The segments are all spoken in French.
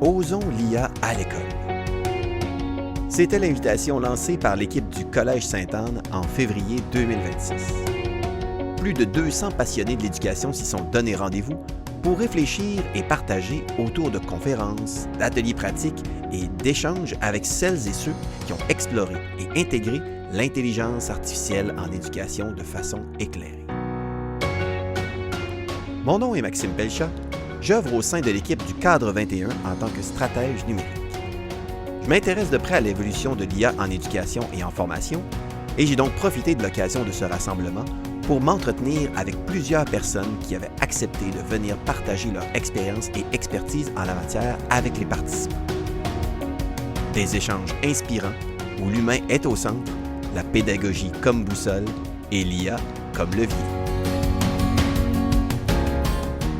Osons l'IA à l'école. C'était l'invitation lancée par l'équipe du Collège Sainte-Anne en février 2026. Plus de 200 passionnés de l'éducation s'y sont donné rendez-vous pour réfléchir et partager autour de conférences, d'ateliers pratiques et d'échanges avec celles et ceux qui ont exploré et intégré l'intelligence artificielle en éducation de façon éclairée. Mon nom est Maxime Pelchat. J'œuvre au sein de l'équipe du Cadre 21 en tant que stratège numérique. Je m'intéresse de près à l'évolution de l'IA en éducation et en formation, et j'ai donc profité de l'occasion de ce rassemblement pour m'entretenir avec plusieurs personnes qui avaient accepté de venir partager leur expérience et expertise en la matière avec les participants. Des échanges inspirants où l'humain est au centre, la pédagogie comme boussole et l'IA comme levier.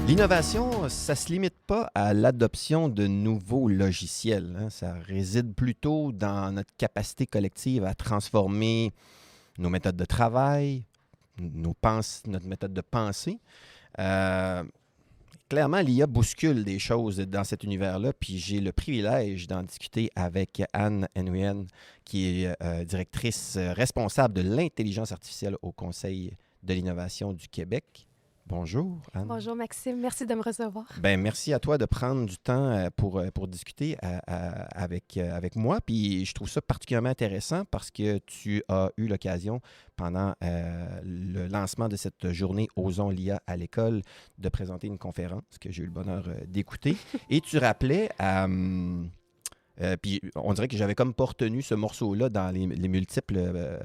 L'innovation, ça ne se limite pas à l'adoption de nouveaux logiciels. Ça réside plutôt dans notre capacité collective à transformer nos méthodes de travail, notre méthode de pensée. Clairement, l'IA bouscule des choses dans cet univers-là, puis j'ai le privilège d'en discuter avec Anne Nguyen, qui est directrice responsable de l'intelligence artificielle au Conseil de l'innovation du Québec. Bonjour, Anne. Bonjour, Maxime. Merci de me recevoir. Bien, merci à toi de prendre du temps pour discuter avec moi. Puis je trouve ça particulièrement intéressant parce que tu as eu l'occasion, pendant le lancement de cette journée Osons l'IA à l'école, de présenter une conférence que j'ai eu le bonheur d'écouter. Et tu rappelais puis on dirait que j'avais comme pas retenu ce morceau-là dans les multiples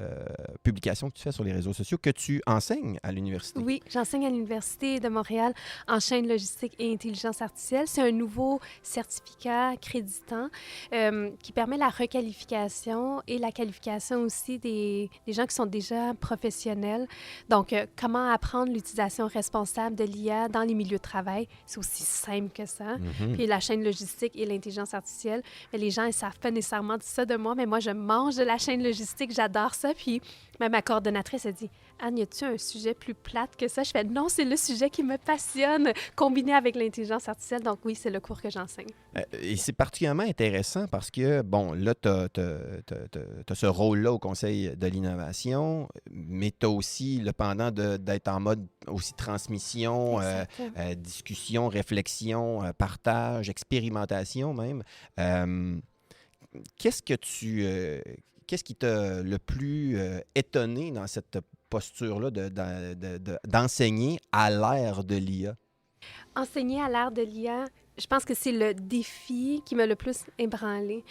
publications que tu fais sur les réseaux sociaux, que tu enseignes à l'université. Oui, j'enseigne à l'Université de Montréal en chaîne logistique et intelligence artificielle. C'est un nouveau certificat accréditant qui permet la requalification et la qualification aussi des gens qui sont déjà professionnels. Donc, comment apprendre l'utilisation responsable de l'IA dans les milieux de travail. C'est aussi simple que ça. Mm-hmm. Puis la chaîne logistique et l'intelligence artificielle, les gens ne savent pas nécessairement ça de moi, mais moi, je mange de la chaîne logistique, j'adore ça. Puis même ma coordonnatrice a dit « Anne, y a-tu un sujet plus plate que ça? » Je fais « Non, c'est le sujet qui me passionne, combiné avec l'intelligence artificielle. » Donc oui, c'est le cours que j'enseigne. Et c'est particulièrement intéressant parce que, bon, là, tu as ce rôle-là au Conseil de l'innovation, mais tu as aussi le pendant d'être en mode aussi transmission, discussion, réflexion, partage, expérimentation même. Qu'est-ce qui t'a le plus étonné dans cette posture-là d'enseigner à l'ère de l'IA? Enseigner à l'ère de l'IA, je pense que c'est le défi qui m'a le plus ébranlé.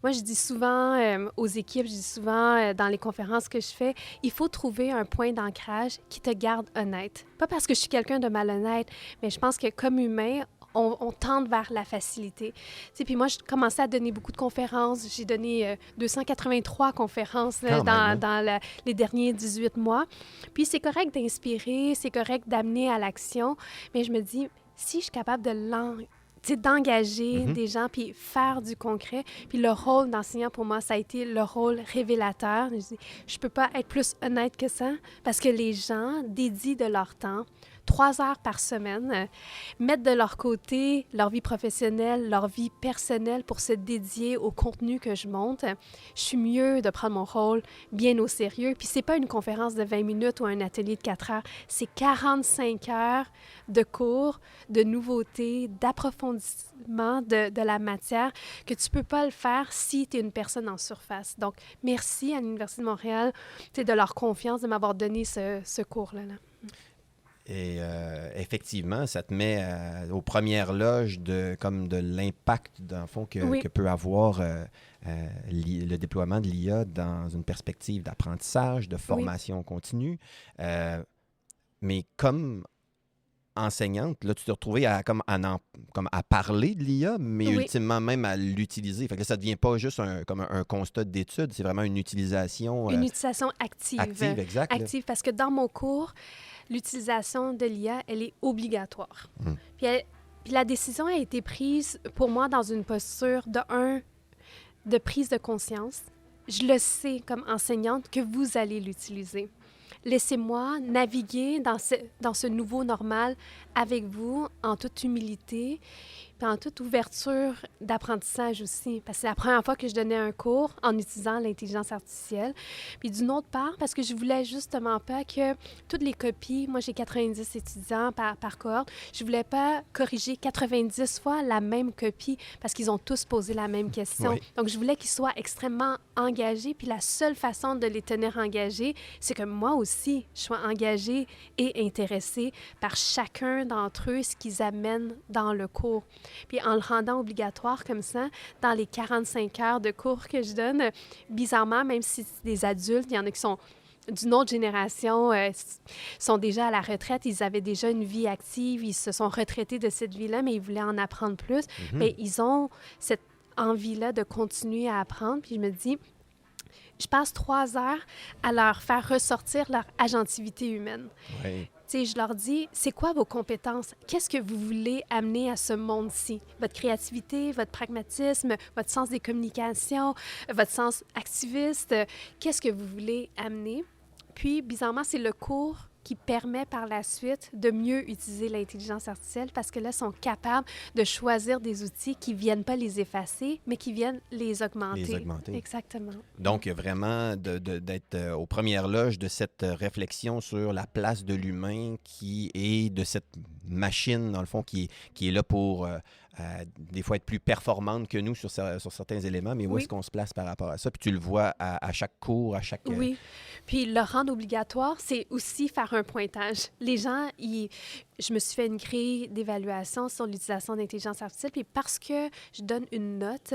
Moi, je dis souvent aux équipes, je dis souvent dans les conférences que je fais, il faut trouver un point d'ancrage qui te garde honnête. Pas parce que je suis quelqu'un de malhonnête, mais je pense que comme humain, on tente vers la facilité. Puis moi, je commençais à donner beaucoup de conférences. J'ai donné 283 conférences dans les derniers 18 mois. Puis c'est correct d'inspirer, c'est correct d'amener à l'action, mais je me dis, si je suis capable d'engager des gens puis faire du concret. Puis le rôle d'enseignant, pour moi, ça a été le rôle révélateur. Je dis, je peux pas être plus honnête que ça parce que les gens dédient de leur temps 3 heures par semaine, mettent de leur côté leur vie professionnelle, leur vie personnelle pour se dédier au contenu que je monte. Je suis mieux de prendre mon rôle bien au sérieux. Puis c'est pas une conférence de 20 minutes ou un atelier de 4 heures. C'est 45 heures de cours, de nouveautés, d'approfondissement de la matière que tu peux pas le faire si tu es une personne en surface. Donc, merci à l'Université de Montréal de leur confiance de m'avoir donné ce cours-là. Et effectivement, ça te met aux premières loges de l'impact, dans le fond, que peut avoir le déploiement de l'IA dans une perspective d'apprentissage, de formation continue. Mais comme enseignante, là, tu t'es retrouvée à parler de l'IA, mais ultimement même à l'utiliser. Fait que là, ça ne devient pas juste comme un constat d'étude, c'est vraiment une utilisation... Une utilisation active. Active, exact. Active, parce que dans mon cours, l'utilisation de l'IA, elle est obligatoire. Puis la décision a été prise, pour moi, dans une posture de prise de conscience. Je le sais comme enseignante que vous allez l'utiliser. Laissez-moi naviguer dans ce nouveau normal avec vous en toute humilité. puis en toute ouverture d'apprentissage aussi, parce que c'est la première fois que je donnais un cours en utilisant l'intelligence artificielle. Puis d'une autre part, parce que je voulais justement pas que toutes les copies, moi j'ai 90 étudiants par cohorte, je voulais pas corriger 90 fois la même copie parce qu'ils ont tous posé la même question. Oui. Donc je voulais qu'ils soient extrêmement engagés, puis la seule façon de les tenir engagés, c'est que moi aussi, je sois engagée et intéressée par chacun d'entre eux, ce qu'ils amènent dans le cours. Puis en le rendant obligatoire comme ça, dans les 45 heures de cours que je donne, bizarrement, même si c'est des adultes, il y en a qui sont d'une autre génération, sont déjà à la retraite, ils avaient déjà une vie active, ils se sont retraités de cette vie-là, mais ils voulaient en apprendre plus. Mais ils ont cette envie-là de continuer à apprendre. Puis je me dis, je passe 3 heures à leur faire ressortir leur agentivité humaine. Oui. Tu sais, je leur dis, c'est quoi vos compétences? Qu'est-ce que vous voulez amener à ce monde-ci? Votre créativité, votre pragmatisme, votre sens des communications, votre sens activiste, qu'est-ce que vous voulez amener? Puis, bizarrement, c'est le cours qui permet par la suite de mieux utiliser l'intelligence artificielle parce que là, ils sont capables de choisir des outils qui ne viennent pas les effacer, mais qui viennent les augmenter. Les augmenter. Exactement. Donc, il y a vraiment d'être aux premières loges de cette réflexion sur la place de l'humain qui est de cette machine, dans le fond, qui est là pour des fois être plus performante que nous sur certains éléments, mais où Oui. est-ce qu'on se place par rapport à ça? Puis tu le vois à chaque cours, à chaque... Oui. Puis le rendre obligatoire, c'est aussi faire un pointage. Les gens, je me suis fait une grille d'évaluation sur l'utilisation d'intelligence artificielle, puis parce que je donne une note,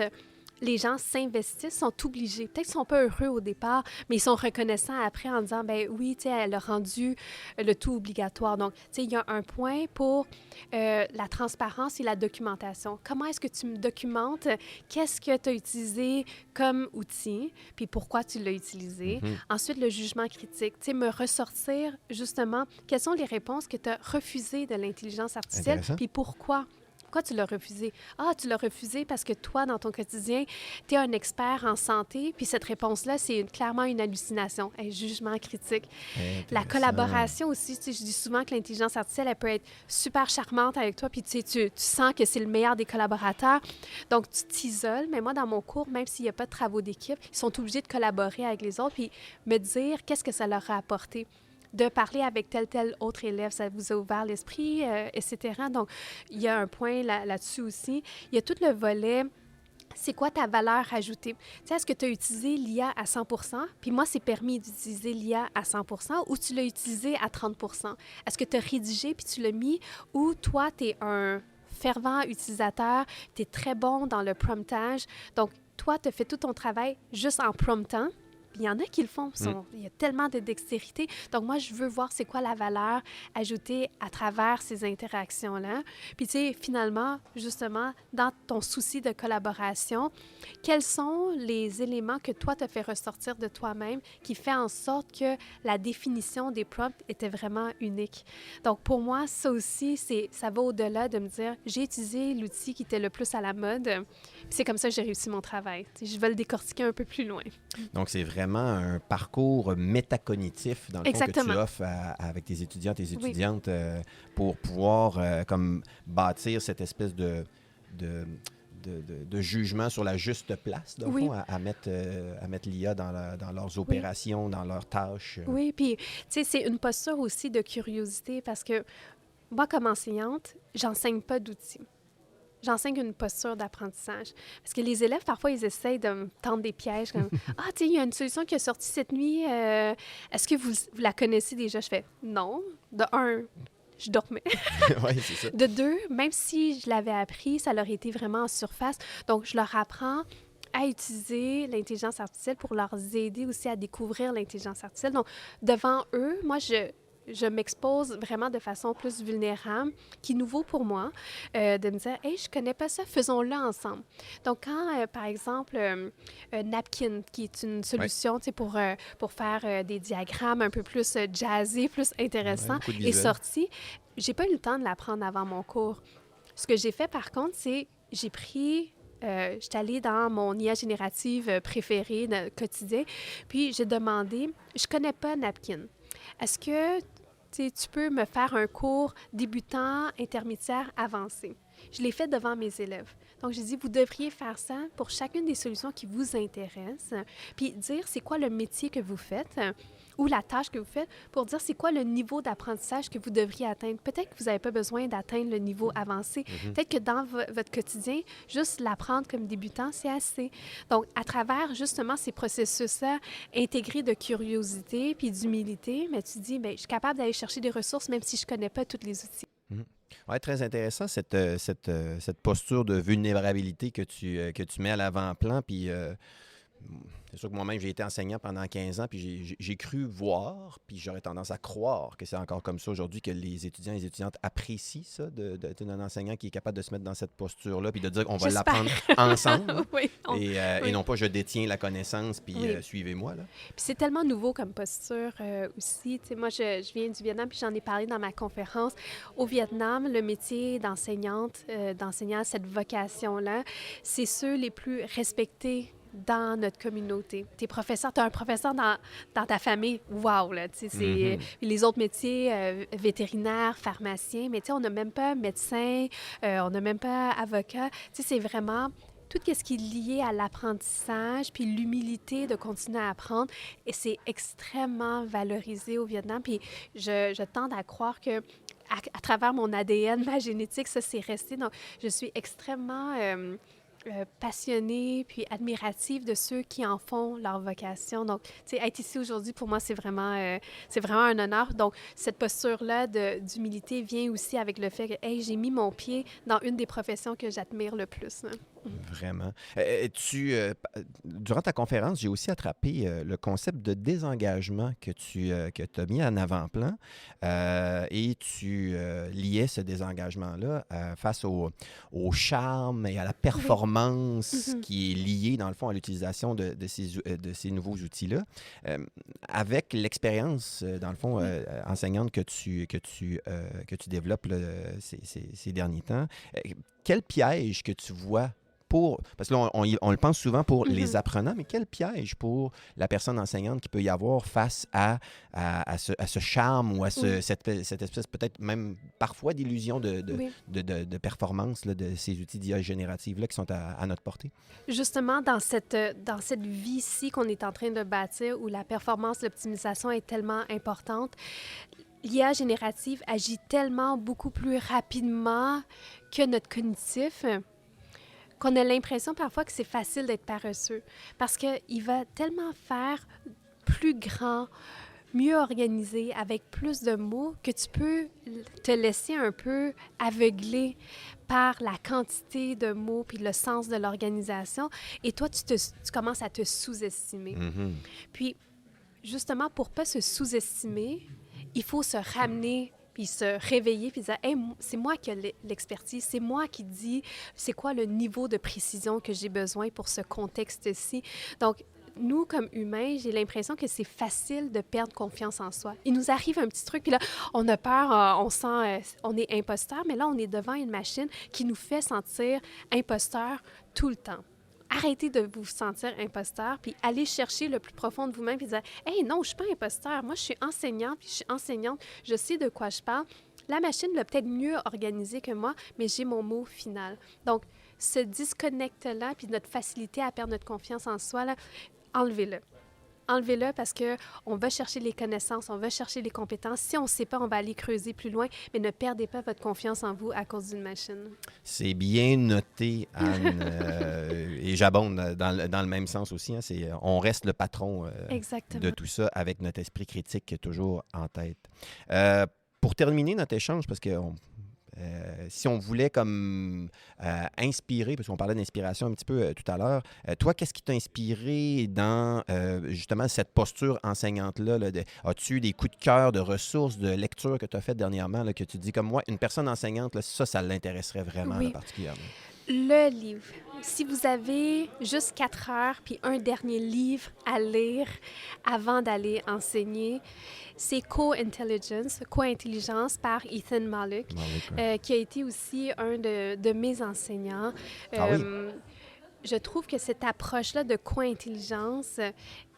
les gens s'investissent, sont obligés. Peut-être qu'ils sont pas heureux au départ, mais ils sont reconnaissants après en disant, ben oui, tu sais, elle a rendu le tout obligatoire. Donc, tu sais, il y a un point pour la transparence et la documentation. Comment est-ce que tu me documentes? Qu'est-ce que tu as utilisé comme outil? Puis pourquoi tu l'as utilisé? Ensuite, le jugement critique. Tu sais, me ressortir justement, quelles sont les réponses que tu as refusées de l'intelligence artificielle? Intéressant. Puis pourquoi? Pourquoi tu l'as refusé? Ah, tu l'as refusé parce que toi, dans ton quotidien, tu es un expert en santé, puis cette réponse-là, c'est clairement une hallucination, un jugement critique. La collaboration aussi, tu sais, je dis souvent que l'intelligence artificielle, elle peut être super charmante avec toi, puis tu sais, tu sens que c'est le meilleur des collaborateurs, donc tu t'isoles. Mais moi, dans mon cours, même s'il n'y a pas de travaux d'équipe, ils sont obligés de collaborer avec les autres, puis me dire qu'est-ce que ça leur a apporté. De parler avec tel autre élève, ça vous a ouvert l'esprit, etc. Donc, il y a un point là-dessus aussi. Il y a tout le volet, c'est quoi ta valeur ajoutée? Tu sais, est-ce que tu as utilisé l'IA à 100 %? Puis moi, c'est permis d'utiliser l'IA à 100 % ou tu l'as utilisé à 30 %? Est-ce que tu as rédigé puis tu l'as mis ou toi, tu es un fervent utilisateur, tu es très bon dans le promptage. Donc, toi, tu as fait tout ton travail juste en promptant. Il y en a qui le font. Il y a tellement de dextérité. Donc, moi, je veux voir c'est quoi la valeur ajoutée à travers ces interactions-là. Puis, tu sais, finalement, justement, dans ton souci de collaboration, quels sont les éléments que toi, tu fait ressortir de toi-même qui fait en sorte que la définition des prompts était vraiment unique? Donc, pour moi, ça aussi, ça va au-delà de me dire, j'ai utilisé l'outil qui était le plus à la mode. Puis c'est comme ça que j'ai réussi mon travail. Tu sais, je vais le décortiquer un peu plus loin. Donc, c'est vraiment un parcours métacognitif dans le fond, que Exactement. tu offres avec tes étudiants, tes étudiantes pour pouvoir comme bâtir cette espèce de jugement sur la juste place, dans le fond, à mettre l'IA dans leurs opérations, dans leurs tâches. Oui, puis, tu sais, c'est une posture aussi de curiosité parce que moi, comme enseignante, j'enseigne pas d'outils. J'enseigne une posture d'apprentissage. Parce que les élèves, parfois, ils essayent de me tendre des pièges comme « Ah, tu sais, il y a une solution qui est sortie cette nuit. Est-ce que vous la connaissez déjà? » Je fais « Non. De un, je dormais. Oui, c'est ça. De deux, même si je l'avais appris, ça leur était vraiment en surface. Donc, je leur apprends à utiliser l'intelligence artificielle pour leur aider aussi à découvrir l'intelligence artificielle. Donc, devant eux, moi, je m'expose vraiment de façon plus vulnérable, qui est nouveau pour moi, de me dire « Hey, je connais pas ça, faisons-le ensemble. » Donc, quand, par exemple, Napkin, qui est une solution pour faire des diagrammes un peu plus jazzés, plus intéressants, est sorti, j'ai pas eu le temps de l'apprendre avant mon cours. Ce que j'ai fait, par contre, c'est j'ai pris... j'étais allée dans mon IA générative préférée quotidien, puis j'ai demandé, je connais pas Napkin. Est-ce que tu peux me faire un cours débutant, intermédiaire, avancé? Je l'ai fait devant mes élèves. Donc, j'ai dit, vous devriez faire ça pour chacune des solutions qui vous intéressent, puis dire c'est quoi le métier que vous faites ou la tâche que vous faites pour dire c'est quoi le niveau d'apprentissage que vous devriez atteindre. Peut-être que vous n'avez pas besoin d'atteindre le niveau avancé. Peut-être que dans votre quotidien, juste l'apprendre comme débutant, c'est assez. Donc, à travers justement ces processus-là intégrés de curiosité puis d'humilité, mais tu dis, bien, je suis capable d'aller chercher des ressources même si je ne connais pas tous les outils. Oui, très intéressant, cette posture de vulnérabilité que tu mets à l'avant-plan. Puis c'est sûr que moi-même, j'ai été enseignant pendant 15 ans, puis j'ai cru voir, puis j'aurais tendance à croire que c'est encore comme ça aujourd'hui, que les étudiants et les étudiantes apprécient ça, d'être un enseignant qui est capable de se mettre dans cette posture-là, puis de dire qu'on va l'apprendre ensemble, oui, et non pas je détiens la connaissance, puis suivez-moi. Là. Puis c'est tellement nouveau comme posture aussi. Tu sais, moi, je viens du Vietnam, puis j'en ai parlé dans ma conférence. Au Vietnam, le métier d'enseignante, d'enseignant, cette vocation-là, c'est ceux les plus respectés dans notre communauté. T'es professeur, t'as un professeur dans ta famille, wow, là, tu sais, c'est les autres métiers, vétérinaires, pharmaciens, mais tu sais, on n'a même pas médecin, on n'a même pas avocat, tu sais, c'est vraiment tout ce qui est lié à l'apprentissage, puis l'humilité de continuer à apprendre, et c'est extrêmement valorisé au Vietnam, puis je tende à croire que à travers mon ADN, ma génétique, ça, c'est resté, donc je suis extrêmement passionnée puis admirative de ceux qui en font leur vocation. Donc, tu sais, être ici aujourd'hui, pour moi, c'est vraiment un honneur. Donc, cette posture-là d'humilité vient aussi avec le fait que, hey, j'ai mis mon pied dans une des professions que j'admire le plus. Hein. Vraiment. Durant ta conférence, j'ai aussi attrapé le concept de désengagement que tu as mis en avant-plan et tu liais ce désengagement-là face au charme et à la performance qui est liée, dans le fond, à l'utilisation de ces nouveaux outils-là. Avec l'expérience, dans le fond, enseignante que tu développes là, ces derniers temps, quel piège que tu vois parce que là, on le pense souvent pour les apprenants, mais quel piège pour la personne enseignante qui peut y avoir face à ce charme ou à cette espèce peut-être même parfois d'illusion de performance là, de ces outils d'IA générative là, qui sont à notre portée? Justement, dans cette vie-ci qu'on est en train de bâtir, où la performance, l'optimisation est tellement importante, l'IA générative agit tellement beaucoup plus rapidement que notre cognitif, qu'on a l'impression parfois que c'est facile d'être paresseux parce qu'il va tellement faire plus grand, mieux organisé, avec plus de mots, que tu peux te laisser un peu aveugler par la quantité de mots puis le sens de l'organisation. Et toi, tu commences à te sous-estimer. Puis, justement, pour ne pas se sous-estimer, il faut se ramener puis se réveiller, puis dire, hey, c'est moi qui ai l'expertise, c'est moi qui dis c'est quoi le niveau de précision que j'ai besoin pour ce contexte-ci. Donc, nous, comme humains, j'ai l'impression que c'est facile de perdre confiance en soi. Il nous arrive un petit truc, puis là, on a peur, on sent, on est imposteur, mais là, on est devant une machine qui nous fait sentir imposteur tout le temps. Arrêtez de vous sentir imposteur, puis allez chercher le plus profond de vous-même, puis dire « Hey, non, je suis pas imposteur. Moi, je suis enseignante, puis je suis enseignante. Je sais de quoi je parle. La machine l'a peut-être mieux organisé que moi, mais j'ai mon mot final. » Donc, ce disconnect-là, puis notre facilité à perdre notre confiance en soi, là, enlevez-le. Enlevez-le parce qu'on va chercher les connaissances, on va chercher les compétences. Si on ne sait pas, on va aller creuser plus loin, mais ne perdez pas votre confiance en vous à cause d'une machine. C'est bien noté, Anne. Et j'abonde dans le même sens aussi. Hein, on reste le patron de tout ça avec notre esprit critique toujours en tête. Pour terminer notre échange, parce que si on voulait comme inspirer, parce qu'on parlait d'inspiration un petit peu tout à l'heure, toi, qu'est-ce qui t'a inspiré dans justement cette posture enseignante-là? As-tu des coups de cœur, de ressources, de lectures que tu as faites dernièrement, là, que tu dis comme moi, une personne enseignante, là, ça l'intéresserait vraiment là, particulièrement? Le livre. Si vous avez juste 4 heures puis un dernier livre à lire avant d'aller enseigner, c'est Co-Intelligence par Ethan Malik, qui a été aussi un de mes enseignants. Je trouve que cette approche-là de co-intelligence,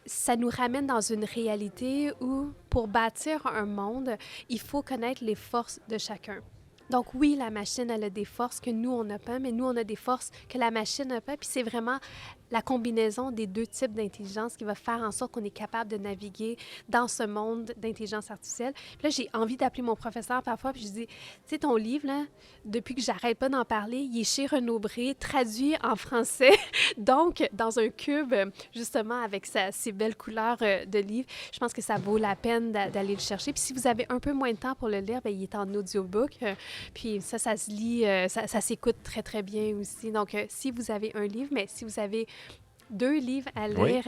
ça nous ramène dans une réalité où, pour bâtir un monde, il faut connaître les forces de chacun. Donc oui, la machine, elle a des forces que nous, on n'a pas, mais nous, on a des forces que la machine n'a pas. Puis c'est vraiment la combinaison des deux types d'intelligence qui va faire en sorte qu'on est capable de naviguer dans ce monde d'intelligence artificielle. Puis là, j'ai envie d'appeler mon professeur parfois, puis je dis, tu sais, ton livre, là, depuis que j'arrête pas d'en parler, il est chez Renaud Bré, traduit en français, donc dans un cube, justement, avec ses belles couleurs de livre. Je pense que ça vaut la peine d'aller le chercher. Puis si vous avez un peu moins de temps pour le lire, bien, il est en audiobook. Puis ça se lit, ça s'écoute très, très bien aussi. Donc, si vous avez un livre, mais si vous avez 2 livres à lire,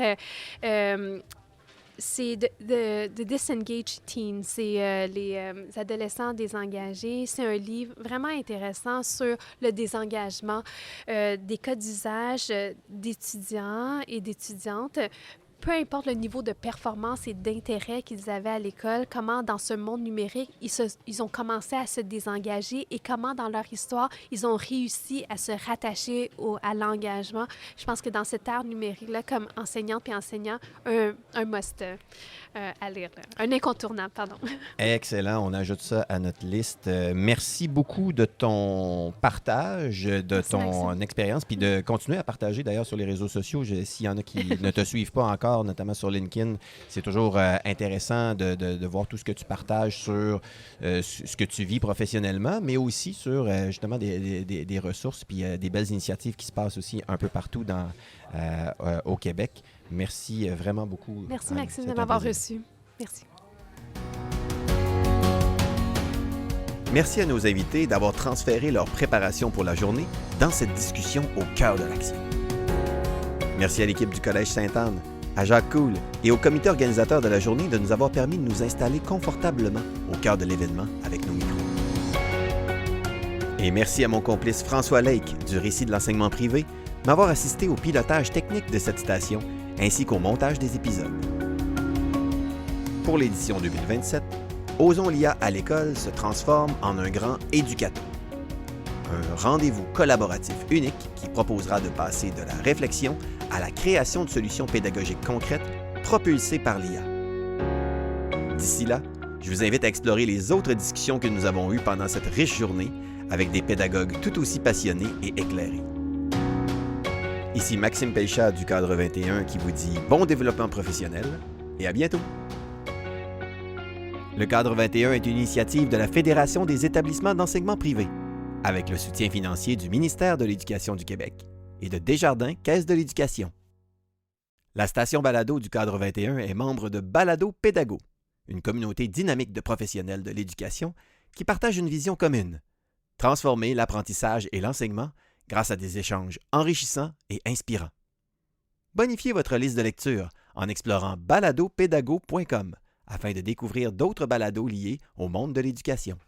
c'est The Disengaged Teen, c'est les adolescents désengagés. C'est un livre vraiment intéressant sur le désengagement, des cas d'usage d'étudiants et d'étudiantes. Peu importe le niveau de performance et d'intérêt qu'ils avaient à l'école, comment dans ce monde numérique, ils ont commencé à se désengager et comment dans leur histoire, ils ont réussi à se rattacher à l'engagement. Je pense que dans cette ère numérique-là, comme enseignante et enseignant, un must à lire, un incontournable, pardon. Excellent, on ajoute ça à notre liste. Merci beaucoup de ton partage, de ton expérience, puis de continuer à partager d'ailleurs sur les réseaux sociaux. S'il y en a qui ne te suivent pas encore, notamment sur LinkedIn, c'est toujours intéressant de voir tout ce que tu partages sur ce que tu vis professionnellement, mais aussi sur justement des ressources, puis des belles initiatives qui se passent aussi un peu partout au Québec. Merci vraiment beaucoup. Merci Maxime de m'avoir reçu. Merci. Merci à nos invités d'avoir transféré leur préparation pour la journée dans cette discussion au cœur de l'action. Merci à l'équipe du Collège Sainte-Anne, à Jacques Cool et au comité organisateur de la journée de nous avoir permis de nous installer confortablement au cœur de l'événement avec nos micros. Et merci à mon complice François Lake du Récit de l'enseignement privé m'avoir assisté au pilotage technique de cette station ainsi qu'au montage des épisodes. Pour l'édition 2027, Osons l'IA à l'école se transforme en un grand éducateur. Un rendez-vous collaboratif unique qui proposera de passer de la réflexion à la création de solutions pédagogiques concrètes propulsées par l'IA. D'ici là, je vous invite à explorer les autres discussions que nous avons eues pendant cette riche journée avec des pédagogues tout aussi passionnés et éclairés. Ici Maxime Pelchat du Cadre 21 qui vous dit bon développement professionnel et à bientôt! Le Cadre 21 est une initiative de la Fédération des établissements d'enseignement privé, avec le soutien financier du ministère de l'Éducation du Québec et de Desjardins Caisse de l'Éducation. La station Balado du Cadre 21 est membre de Balado Pédago, une communauté dynamique de professionnels de l'éducation qui partagent une vision commune, transformer l'apprentissage et l'enseignement grâce à des échanges enrichissants et inspirants. Bonifiez votre liste de lecture en explorant baladopédago.com afin de découvrir d'autres balados liés au monde de l'éducation.